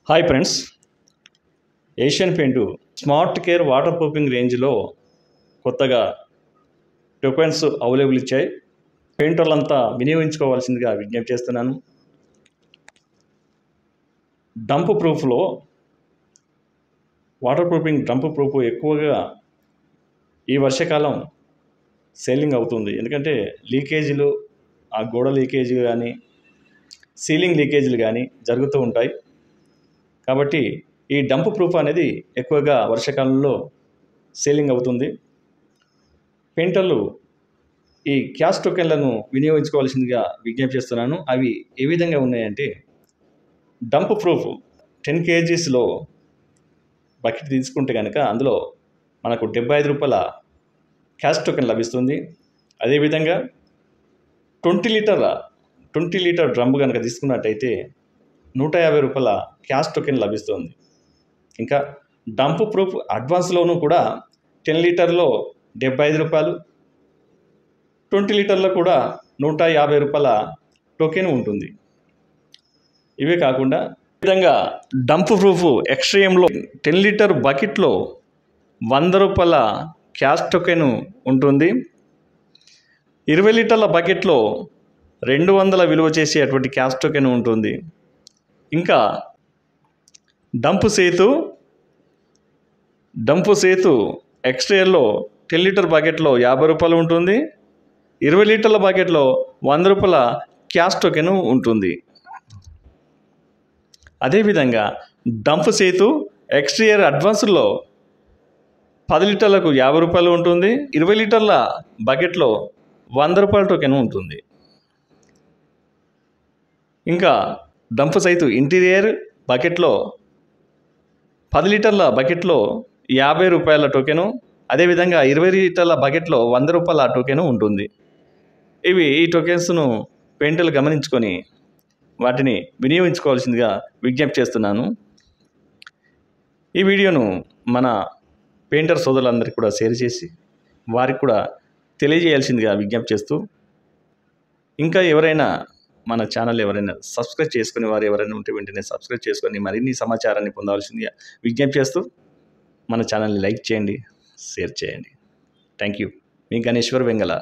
Hi friends, Asian paint smart care water proofing రేంజ్లో కొత్తగా tokens available ఇచ్చాయి. పెయింటర్లంతా వినియోగించుకోవాల్సిందిగా విజ్ఞప్తి చేస్తున్నాను. డంప్ ప్రూఫ్లో వాటర్ ప్రూఫింగ్ డంప్ ప్రూఫ్ ఎక్కువగా ఈ వర్షాకాలం సేలింగ్ అవుతుంది. ఎందుకంటే లీకేజీలు, ఆ గోడ లీకేజీలు కానీ సీలింగ్ లీకేజీలు కానీ జరుగుతూ ఉంటాయి. కాబట్టి ఈ డంప్ ప్రూఫ్ అనేది ఎక్కువగా వర్షాకాలంలో సేలింగ్ అవుతుంది. పెయింటర్లు ఈ క్యాష్ టోకెన్లను వినియోగించుకోవాల్సిందిగా విజ్ఞప్తి చేస్తున్నాను. అవి ఏ విధంగా ఉన్నాయంటే, డంప్ ప్రూఫ్ 10 kgsలో బకెట్ తీసుకుంటే కనుక అందులో మనకు 75 రూపాయల క్యాష్ టోకెన్ లభిస్తుంది. అదేవిధంగా 20 లీటర్ డ్రమ్ కనుక తీసుకున్నట్టయితే 150 రూపాయల క్యాష్ టోకెన్ లభిస్తుంది. ఇంకా డంప్ ప్రూఫ్ అడ్వాన్స్లోనూ కూడా 10 లీటర్లో 75 రూపాయలు, 20 లీటర్లో కూడా 150 రూపాయల టోకెన్ ఉంటుంది. ఇవే కాకుండా ఈ విధంగా డంప్ ప్రూఫ్ ఎక్స్ట్రీమ్లో 10 లీటర్ బకెట్లో 100 రూపాయల క్యాష్ టోకెన్ ఉంటుంది. 20 లీటర్ల బకెట్లో 200 విలువ చేసేటువంటి క్యాష్ టోకెన్ ఉంటుంది. ఇంకా డంప్ సేతు ఎక్స్ట్రాలో 10 లీటర్ బకెట్లో 50 రూపాయలు ఉంటుంది. 20 లీటర్ల బకెట్లో 100 రూపాయల క్యాష్ టోకెన్ ఉంటుంది. అదేవిధంగా డంప్ సేతు ఎక్స్ట్రియర్ అడ్వాన్స్లో 10 లీటర్లకు 50 రూపాయలు ఉంటుంది. 20 లీటర్ల బకెట్లో 100 రూపాయల టోకెన్ ఉంటుంది. ఇంకా డంప్ సైతు ఇంటీరియర్ బకెట్లో 10 లీటర్ల బకెట్లో 50 రూపాయల టోకెను, అదేవిధంగా 20 లీటర్ల బకెట్లో 100 రూపాయల టోకెను ఉంటుంది. ఈ టోకెన్స్ను పెయింటర్లు గమనించుకొని వాటిని వినియోగించుకోవాల్సిందిగా విజ్ఞప్తి చేస్తున్నాను. ఈ వీడియోను మన పెయింటర్ సోదరులందరికీ కూడా షేర్ చేసి వారికి కూడా తెలియజేయాల్సిందిగా విజ్ఞప్తి చేస్తూ, ఇంకా ఎవరైనా మన ఛానల్ సబ్స్క్రైబ్ చేసుకుని వారు ఎవరైనా ఉంటే వెంటనే సబ్స్క్రైబ్ చేసుకొని మరిన్ని సమాచారాన్ని పొందవలసిందిగా విజ్ఞప్తి చేస్తూ మన ఛానల్ని లైక్ చేయండి, షేర్ చేయండి. Thank you. Me Ganeshwar Vengala.